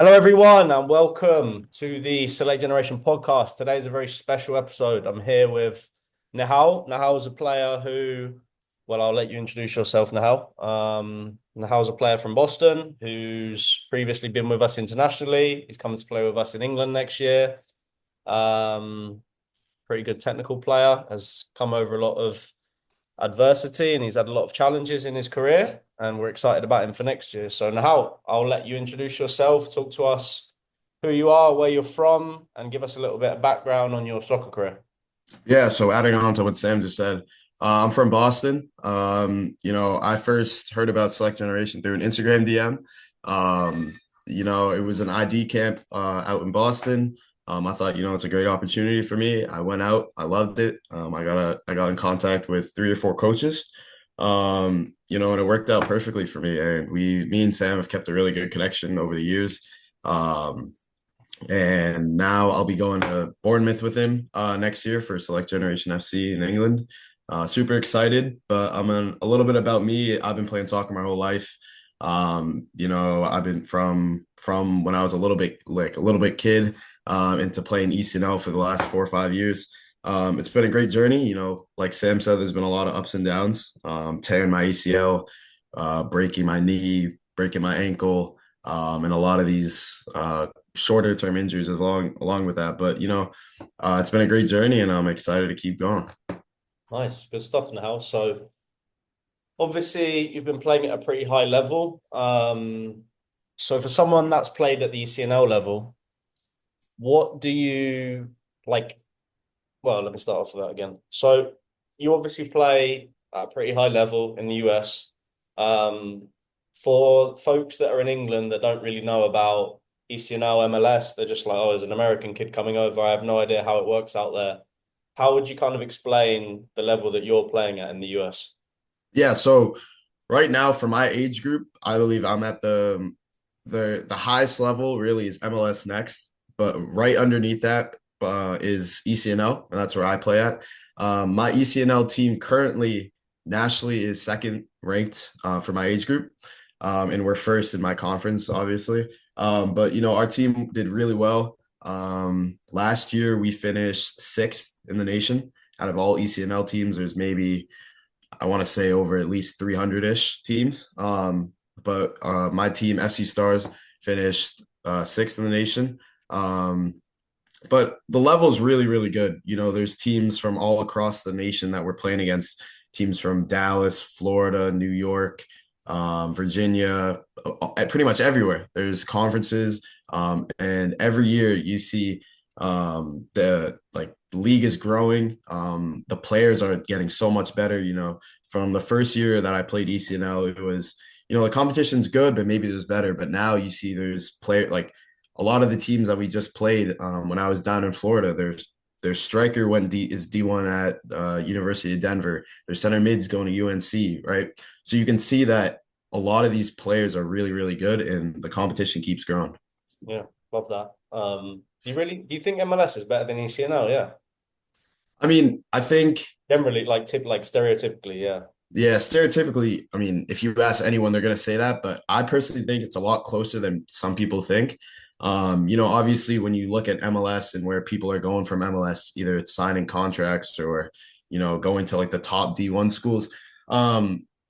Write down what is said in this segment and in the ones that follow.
Hello, everyone, and welcome to the Select Generation podcast. Today is a very special episode. I'm here with Nihal. Nihal is a player who, well, I'll let you introduce yourself, Nihal. Nihal's a player from Boston who's previously been with us internationally. He's coming to play with us in England next year. Um, Pretty good technical player, has come over a lot of adversity and he's had a lot of challenges in his career, and we're excited about him for next year. So now I'll let you introduce yourself, talk to us who you are, where you're from, and give us a little bit of background on your soccer career. Yeah, so adding on to what Sam just said, I'm from Boston. I first heard about Select Generation through an Instagram DM. Um, it was an ID camp out in Boston. I thought, it's a great opportunity for me. I went out, I loved it. I got in contact with three or four coaches. And it worked out perfectly for me. And me and Sam have kept a really good connection over the years. Um, and now I'll be going to Bournemouth with him next year for Select Generation FC in England. Super excited, but a little bit about me. I've been playing soccer my whole life. I've been from when I was a little bit kid into playing ECNL for the last 4 or 5 years. It's been a great journey. Like Sam said, there's been a lot of ups and downs. Tearing my ACL, breaking my knee, breaking my ankle, and a lot of these shorter term injuries along with that. But it's been a great journey, and I'm excited to keep going. Nice, good stuff, Nihal. So obviously you've been playing at a pretty high level. So for someone that's played at the ECNL level, what do you like? Well, let me start off with that again. So you obviously play at a pretty high level in the US. Um, for folks that are in England that don't really know about ECNL, MLS, they're just like, oh, there's an American kid coming over. I have no idea how it works out there. How would you kind of explain the level that you're playing at in the US? Yeah, so right now for my age group, I believe I'm at the highest level really is MLS next, but right underneath that is ECNL, and that's where I play at. My ECNL team currently nationally is second ranked for my age group, and we're first in my conference, obviously. But our team did really well. Last year we finished sixth in the nation out of all ECNL teams. There's maybe I want to say over at least 300-ish teams. But my team, FC Stars, finished sixth in the nation. But the level is really, really good. There's teams from all across the nation that we're playing against, teams from Dallas, Florida, New York, Virginia, pretty much everywhere. There's conferences, and every year you see the league is growing. The players are getting so much better. From the first year that I played ECNL, it was the competition's good, but maybe there's better. But now you see there's player like a lot of the teams that we just played when I was down in Florida. Their striker is D1 at University of Denver. Their center mid's going to UNC, right? So you can see that a lot of these players are really, really good, and the competition keeps growing. Yeah, love that. Do you think MLS is better than ECNL? Yeah. I mean, I think, Generally, like stereotypically, yeah. yeah, stereotypically, I mean, if you ask anyone, they're going to say that, but I personally think it's a lot closer than some people think. Obviously, when you look at MLS and where people are going from MLS, either it's signing contracts or, going to like the top D1 schools.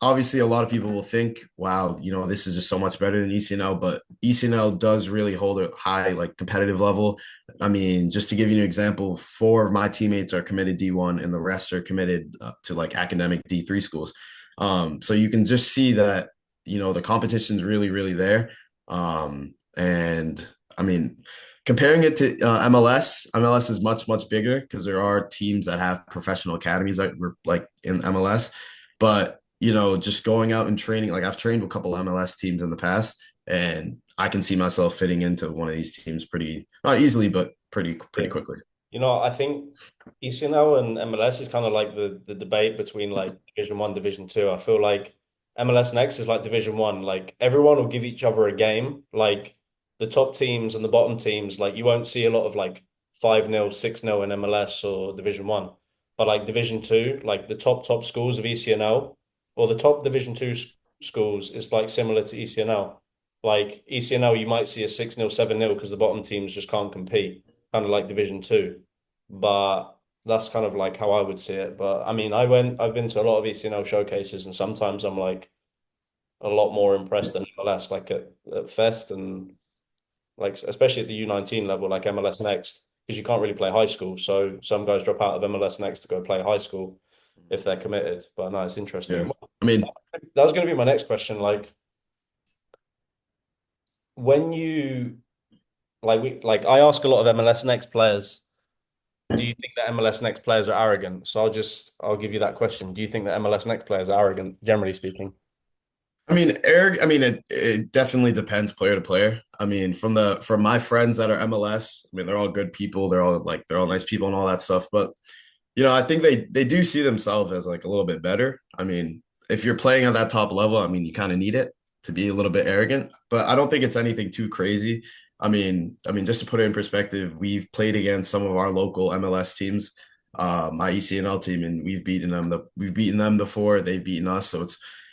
Obviously, a lot of people will think, wow, this is just so much better than ECNL, but ECNL does really hold a high, like, competitive level. I mean, just to give you an example, four of my teammates are committed D1 and the rest are committed to like academic D3 schools. So you can just see that, the competition's really, really there. And I mean, comparing it to MLS is much, much bigger because there are teams that have professional academies that were like in MLS. But, just going out and training, like I've trained with a couple MLS teams in the past, and I can see myself fitting into one of these teams pretty, not easily, but pretty Yeah. quickly. I think ECNL and MLS is kind of like the debate between like Division 1, Division 2. I feel like MLS next is like Division 1. Like everyone will give each other a game. Like the top teams and the bottom teams, like you won't see a lot of like 5-0, 6-0 in MLS or Division 1. But like Division 2, like the top schools of ECNL or the top Division 2 schools is like similar to ECNL. Like ECNL, you might see a 6-0, 7-0 because the bottom teams just can't compete, kind of like Division Two. But that's kind of like how I would see it. But I mean, I've been to a lot of ECNL showcases, and sometimes I'm like a lot more impressed than MLS, like at Fest and like especially at the U19 level, like MLS Next, because you can't really play high school. So some guys drop out of MLS Next to go play high school if they're committed. But no, it's interesting. Yeah. I mean, That was going to be my next question. Like when you like I ask a lot of MLS Next players, do you think that MLS Next players are arrogant? So I'll give you that question. Do you think that MLS Next players are arrogant, generally speaking? Eric, it definitely depends player to player. I mean, from my friends that are MLS, I mean, they're all good people. They're all nice people and all that stuff. But I think they do see themselves as like a little bit better. I mean, if you're playing at that top level, I mean, you kind of need it to be a little bit arrogant, but I don't think it's anything too crazy. Just to put it in perspective, we've played against some of our local MLS teams, my ECNL team, and we've beaten them before. They've beaten us, so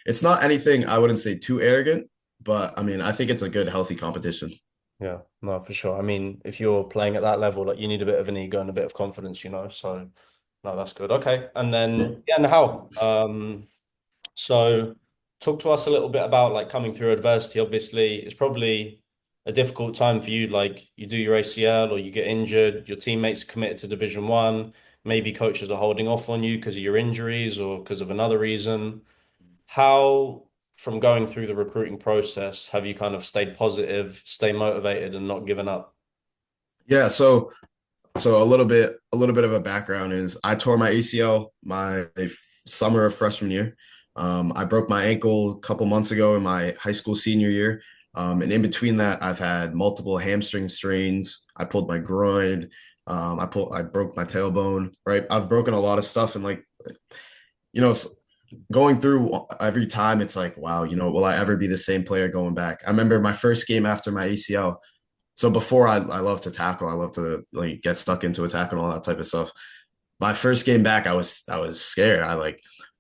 it's not anything I wouldn't say too arrogant, but I mean, I think it's a good, healthy competition. Yeah, no, for sure. I mean, if you're playing at that level, like you need a bit of an ego and a bit of confidence, you know. So no, that's good. Okay. And then yeah, and how? So talk to us a little bit about like coming through adversity. Obviously, it's probably a difficult time for you. Like you do your ACL or you get injured, your teammates are committed to Division One, maybe coaches are holding off on you because of your injuries or because of another reason. How, from going through the recruiting process, have you kind of stayed positive, stay motivated, and not given up? Yeah, so a little bit of a background is I tore my ACL my summer of freshman year. I broke my ankle a couple months ago in my high school senior year. And in between that, I've had multiple hamstring strains. I pulled my groin. I broke my tailbone, right? I've broken a lot of stuff and like, you know, going through every time, it's like, wow, will I ever be the same player going back? I remember my first game after my ACL. So before I love to tackle, I love to like get stuck into a tackle and all that type of stuff. My first game back, I was scared.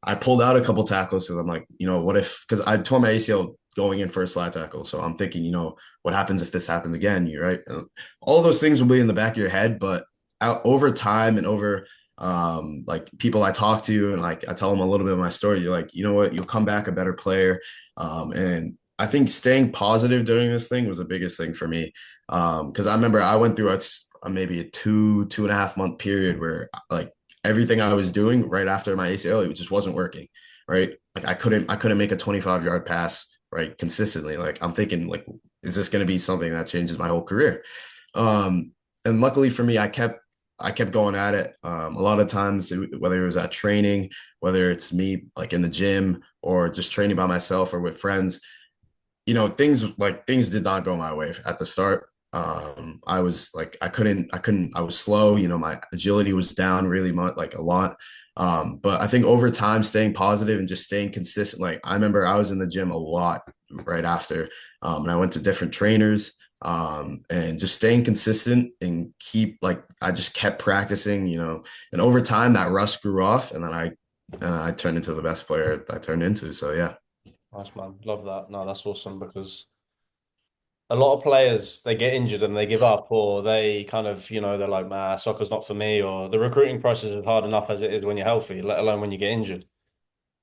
I pulled out a couple tackles because I'm like, what if because I tore my ACL going in for a slide tackle. So I'm thinking, what happens if this happens again? You're right. All those things will be in the back of your head, but over time and over like people I talk to and like I tell them a little bit of my story, you're like, you know what, you'll come back a better player. And I think staying positive during this thing was the biggest thing for me. Because I remember I went through maybe a 2.5 month period where like everything I was doing right after my ACL, it just wasn't working, right? Like I couldn't make a 25-yard pass, right, consistently. Like I'm thinking, like, is this going to be something that changes my whole career? Um, and luckily for me, I kept going at it. A lot of times, whether it was at training, whether it's me like in the gym or just training by myself or with friends, things did not go my way at the start. I was like, I was slow, my agility was down really much, like a lot. But I think over time, staying positive and just staying consistent, like I remember I was in the gym a lot right after, and I went to different trainers, and just staying consistent and I just kept practicing, and over time that rust grew off and then I turned into the best player I turned into. So yeah. Nice man, love that. No, that's awesome because a lot of players they get injured and they give up, or they kind of, they're like, "Man, soccer's not for me," or the recruiting process is hard enough as it is when you're healthy, let alone when you get injured.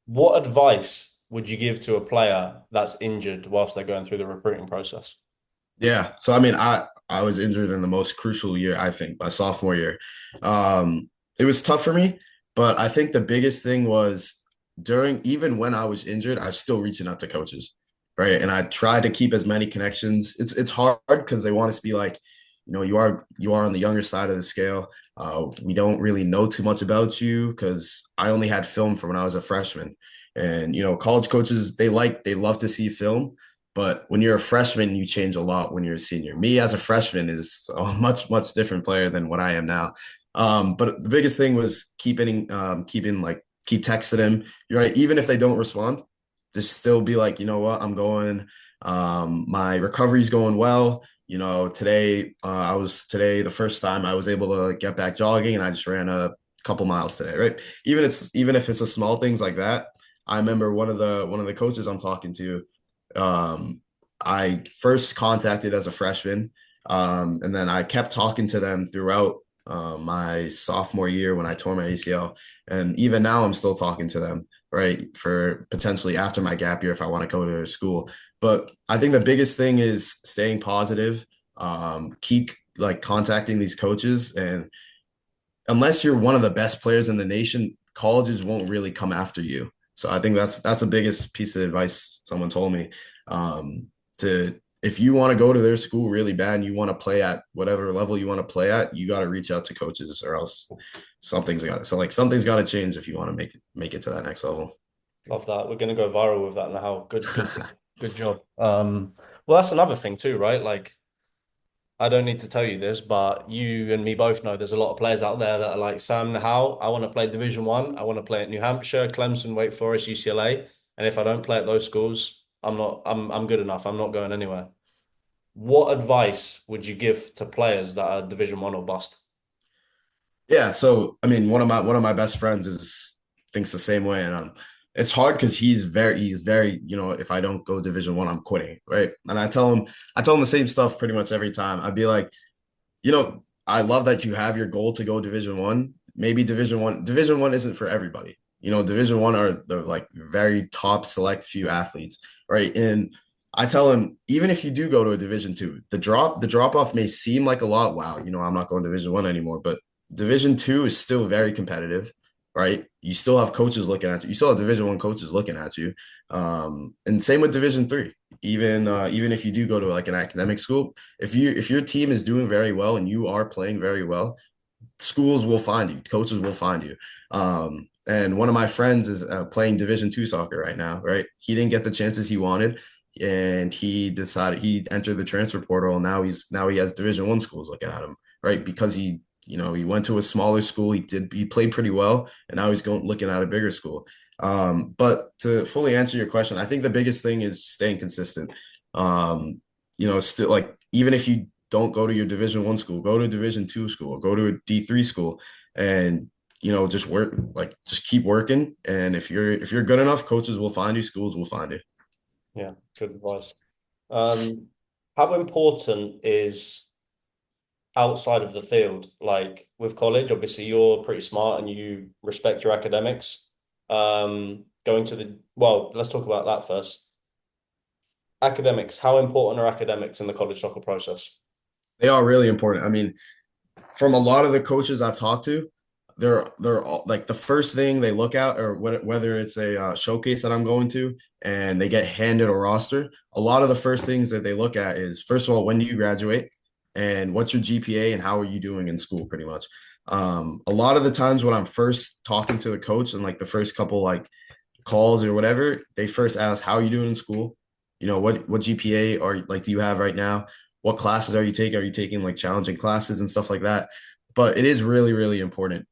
What advice would you give to a player that's injured whilst they're going through the recruiting process? Yeah. So I mean, I was injured in the most crucial year, I think, my sophomore year. It was tough for me, but I think the biggest thing was during even when I was injured, I was still reaching out to coaches, right? And I tried to keep as many connections. It's hard because they want us to be like, you are on the younger side of the scale. We don't really know too much about you because I only had film from when I was a freshman. And college coaches they love to see film, but when you're a freshman, you change a lot when you're a senior. Me as a freshman is a much, much different player than what I am now. But the biggest thing was keep texting him. You're right. Even if they don't respond, just still be like, you know what, I'm going. My recovery's going well. Today the first time I was able to get back jogging, and I just ran a couple miles today. Right. Even if it's a small things like that. I remember one of the coaches I'm talking to, um, I first contacted as a freshman, and then I kept talking to them throughout my sophomore year when I tore my ACL, and even now I'm still talking to them, right, for potentially after my gap year if I want to go to school. But I think the biggest thing is staying positive, keep like contacting these coaches, and unless you're one of the best players in the nation, colleges won't really come after you. So I think that's the biggest piece of advice someone told me. To if you want to go to their school really bad and you want to play at whatever level you want to play at, you got to reach out to coaches or else something's got to change if you want to make it to that next level. Love that. We're gonna go viral with that now. Good job. Well, that's another thing too, right? Like, I don't need to tell you this, but you and me both know there's a lot of players out there that are like, Sam, how I want to play Division One. I want to play at New Hampshire, Clemson, Wake Forest, UCLA. And if I don't play at those schools, I'm good enough. I'm not going anywhere. What advice would you give to players that are Division One or bust? Yeah, so I mean, one of my best friends is thinks the same way, and it's hard because he's very, if I don't go Division One, I'm quitting, right? And I tell him the same stuff pretty much every time. I'd be like, I love that you have your goal to go Division One. Maybe Division One isn't for everybody. Division One are the like very top select few athletes, right? And I tell him, even if you do go to a Division 2, the drop off may seem like a lot. Wow, I'm not going Division 1 anymore, but Division 2 is still very competitive, right? You still have coaches looking at you. You still have Division 1 coaches looking at you. And same with Division 3. Even if you do go to like an academic school, if your team is doing very well and you are playing very well, schools will find you, coaches will find you. And one of my friends is playing Division 2 soccer right now, right? He didn't get the chances he wanted, and he entered the transfer portal, and now he has Division 1 schools looking at him, right? Because he went to a smaller school, he played pretty well, and now he's going looking at a bigger school. But to fully answer your question, I think the biggest thing is staying consistent. Still like even if you don't go to your Division 1 school, go to a Division 2 school, go to a D3 school, and just work, like just keep working. And if you're good enough, coaches will find you, schools will find you. Yeah, good advice. Um, how important is outside of the field, like with college? Obviously, you're pretty smart and you respect your academics. Going to let's talk about that first. Academics, how important are academics in the college soccer process? They are really important. I mean, from a lot of the coaches I've talked to, they're all, like the first thing they look at, or whether it's a showcase that I'm going to, and they get handed a roster. A lot of the first things that they look at is, first of all, when do you graduate, and what's your GPA, and how are you doing in school, pretty much. A lot of the times when I'm first talking to the coach and like the first couple like calls or whatever, they first ask, how are you doing in school? What GPA are like do you have right now? What classes are you taking? Are you taking like challenging classes and stuff like that? But it is really, really important.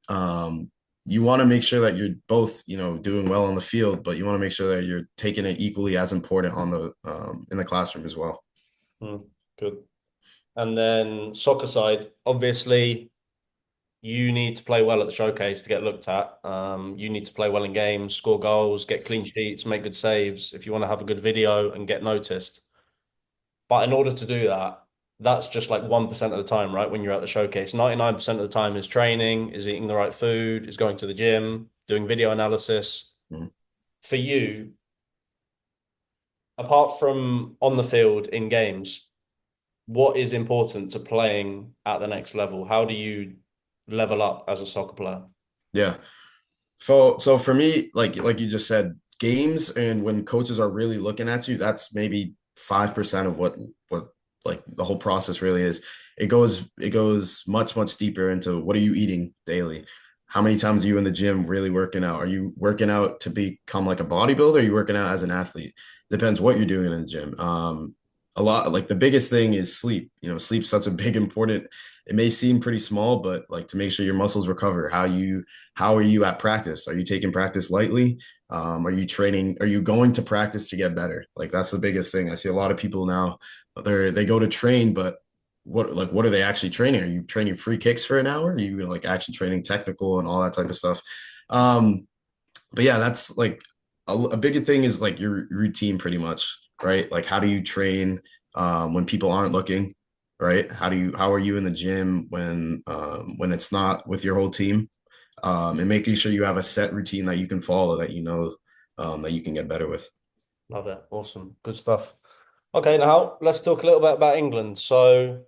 You want to make sure that you're both, doing well on the field, but you want to make sure that you're taking it equally as important on the in the classroom as well. Hmm, good. And then soccer side, obviously, you need to play well at the showcase to get looked at. You need to play well in games, score goals, get clean sheets, make good saves if you want to have a good video and get noticed. But in order to do that, that's just like 1% of the time, right? When you're at the showcase, 99% of the time is training, is eating the right food, is going to the gym, doing video analysis. Mhm. For you, apart from on the field in games, what is important to playing at the next level? How do you level up as a soccer player? Yeah. So for me, like you just said, games and when coaches are really looking at you, that's maybe 5% of what like the whole process really is. It goes much, much deeper into what are you eating daily? How many times are you in the gym really working out? Are you working out to become like a bodybuilder? Are you working out as an athlete? Depends what you're doing in the gym. A lot like the biggest thing is sleep. Sleep's such a big important. It may seem pretty small, but like to make sure your muscles recover. How are you at practice? Are you taking practice lightly? Are you training? Are you going to practice to get better? Like that's the biggest thing. I see a lot of people now. They go to train, but what are they actually training? Are you training free kicks for an hour? Are you like actually training technical and all that type of stuff? Um, but yeah, that's like a big thing is like your routine pretty much. right? Like how do you train when people aren't looking, right? How are you in the gym when it's not with your whole team? And making sure you have a set routine that you can follow that you know that you can get better with. Love it. Awesome. Good stuff. Okay, now let's talk a little bit about England. So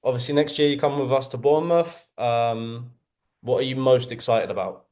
obviously next year you come with us to Bournemouth. What are you most excited about?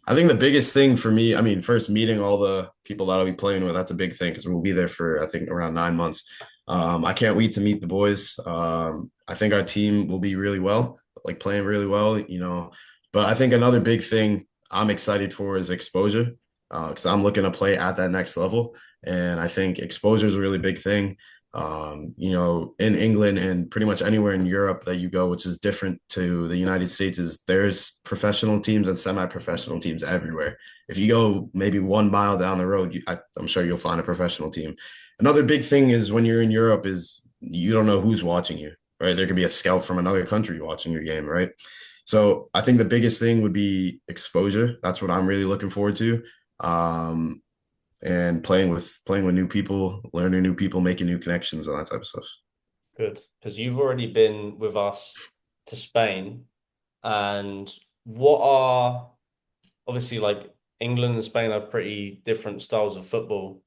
I think the biggest thing for me, I mean, first meeting all the people that I'll be playing with, that's a big thing because we'll be there for I think around 9 months. I can't wait to meet the boys. I think our team will be really well, like playing really well, you know. But I think another big thing I'm excited for is exposure, because I'm looking to play at that next level, and I think exposure is a really big thing. You know, in England and pretty much anywhere in Europe that you go, which is different to the United States, is there's professional teams and semi-professional teams everywhere. If you go maybe 1 mile down the road, I'm sure you'll find a professional team. Another big thing is when you're in Europe is you don't know who's watching you, right? There could be a scout from another country watching your game, right? So I think the biggest thing would be exposure. That's what I'm really looking forward to. Um, and playing with new people, learning new people, making new connections, all that type of stuff. Good, because you've already been with us to Spain, and what are obviously like England and Spain have pretty different styles of football.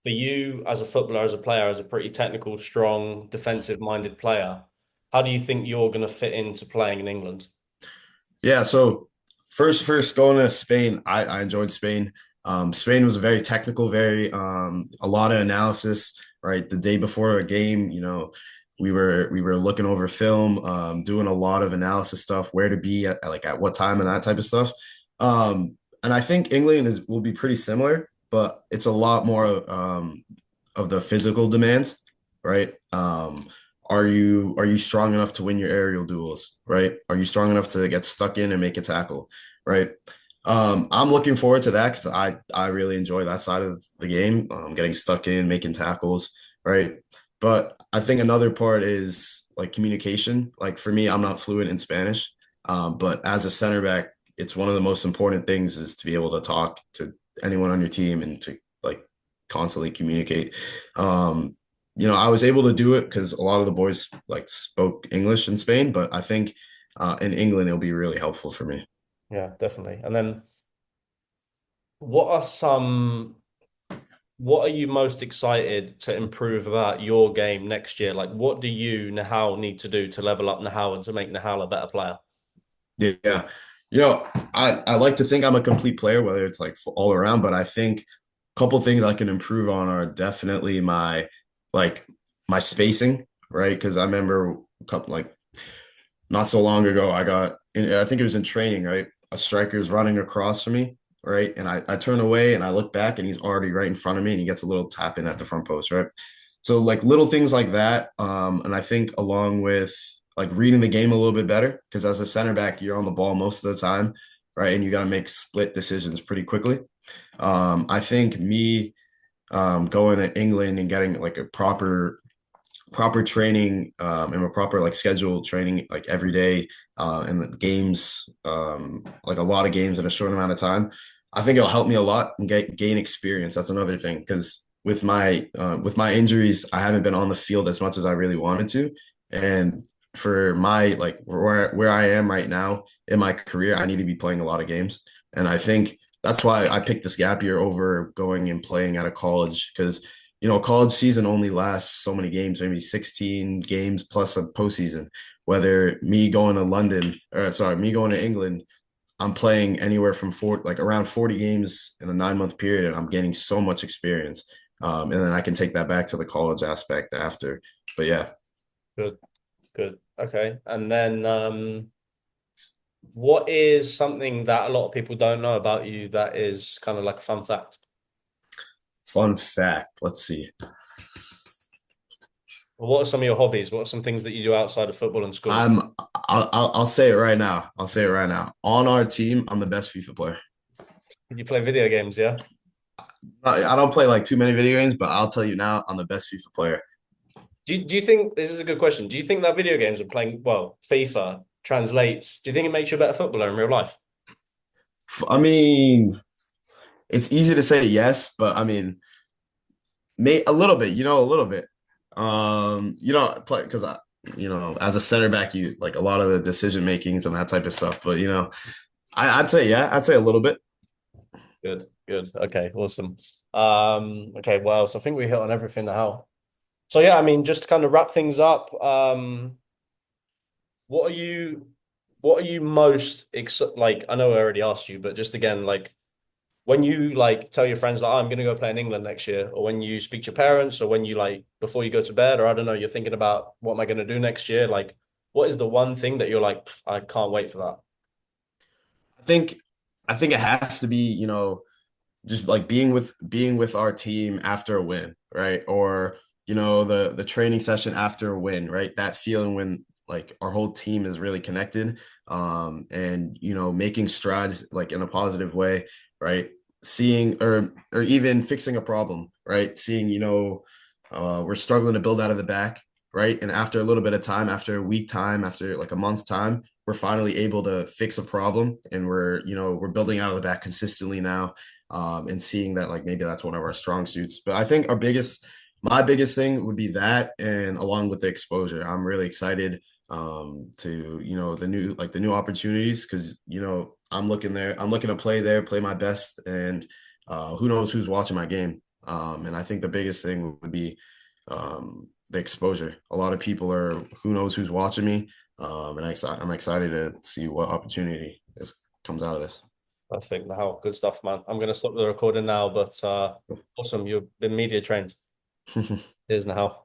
For you as a footballer, as a player, as a pretty technical, strong, defensive-minded player, how do you think you're going to fit into playing in England? Yeah, so first going to Spain, I enjoyed Spain. Spain was very technical, very a lot of analysis, right? The day before a game, you know, we were looking over film, doing a lot of analysis stuff, where to be at what time and that type of stuff. And I think England will be pretty similar, but it's a lot more of the physical demands, right? Are you strong enough to win your aerial duels, right? Are you strong enough to get stuck in and make a tackle, right? I'm looking forward to that because I really enjoy that side of the game, getting stuck in, making tackles, right? But I think another part is like communication. Like for me, I'm not fluent in Spanish, but as a center back, it's one of the most important things is to be able to talk to anyone on your team and to like constantly communicate. Um, you know, I was able to do it because a lot of the boys like spoke English in Spain, but I think in England it'll be really helpful for me. Yeah, definitely. And then what are some what are you most excited to improve about your game next year? Like what do you, Nihal, need to do to level up Nihal and to make Nihal a better player? Yeah. You know, I like to think I'm a complete player, whether it's like all around, but I think a couple things I can improve on are definitely like my spacing, right? Because I remember a couple like not so long ago, I think it was in training, right? A striker's running across from me, right? And I turn away and I look back and he's already right in front of me and he gets a little tap in at the front post, right? So like little things like that. And I think along with like reading the game a little bit better, because as a center back, you're on the ball most of the time, right? And you got to make split decisions pretty quickly. I think me going to England and getting like a proper training and a proper like scheduled training like every day and the games like a lot of games in a short amount of time. I think it'll help me a lot and gain experience. That's another thing because with my injuries, I haven't been on the field as much as I really wanted to, and for my like where I am right now in my career, I need to be playing a lot of games, and I think that's why I picked this gap year over going and playing at a college because you know, college season only lasts so many games, maybe 16 games plus a postseason. Whether me going to London, or sorry, me going to England, I'm playing anywhere from like around 40 games in a 9 month period, and I'm gaining so much experience. And then I can take that back to the college aspect after. But yeah, Good, good. Okay. And then what is something that a lot of people don't know about you that is kind of like a fun fact? fun fact. Let's see. Or what are some of your hobbies? What are some things that you do outside of football and school? I'm. I'll say it right now. I'll say it right now. On our team, I'm the best FIFA player. You play video games, yeah? I don't play like too many video games, but I'll tell you now, I'm the best FIFA player. Do you think this is a good question? Do you think that video games and playing, well, FIFA translates? Do you think it makes you a better footballer in real life? I mean, it's easy to say yes, but I mean, May a little bit, a little bit. Play because as a center back, you like a lot of the decision makings and that type of stuff. But I'd say yeah, I'd say a little bit. Good, good. Okay, awesome. Okay, well, so I think we hit on everything now. So yeah, I mean, just to kind of wrap things up, what are you what are you most ex like I know I already asked you, but just again, like when you like tell your friends like "Oh, I'm gonna go play in England next year, or when you speak to your parents, or when you like before you go to bed, or I don't know, you're thinking about what am I gonna do next year, like what is the one thing that you're like, I can't wait for that." I think I think it has to be, just like being with our team after a win, right? Or the training session after a win, right? That feeling when like our whole team is really connected, and making strides like in a positive way, right? Seeing or even fixing a problem, right? Seeing we're struggling to build out of the back, right? And after a little bit of time, after a week time, after like a month time, we're finally able to fix a problem, and we're building out of the back consistently now, and seeing that like maybe that's one of our strong suits. But I think my biggest thing would be that, and along with the exposure, I'm really excited to the new opportunities because I'm looking to play there, play my best, and who knows who's watching my game. And I think the biggest thing would be the exposure. A lot of people are who knows who's watching me, and I'm excited to see what opportunity comes out of this. I think now, good stuff, man. I'm gonna stop the recording now, but awesome, you've been media trained. Here's now.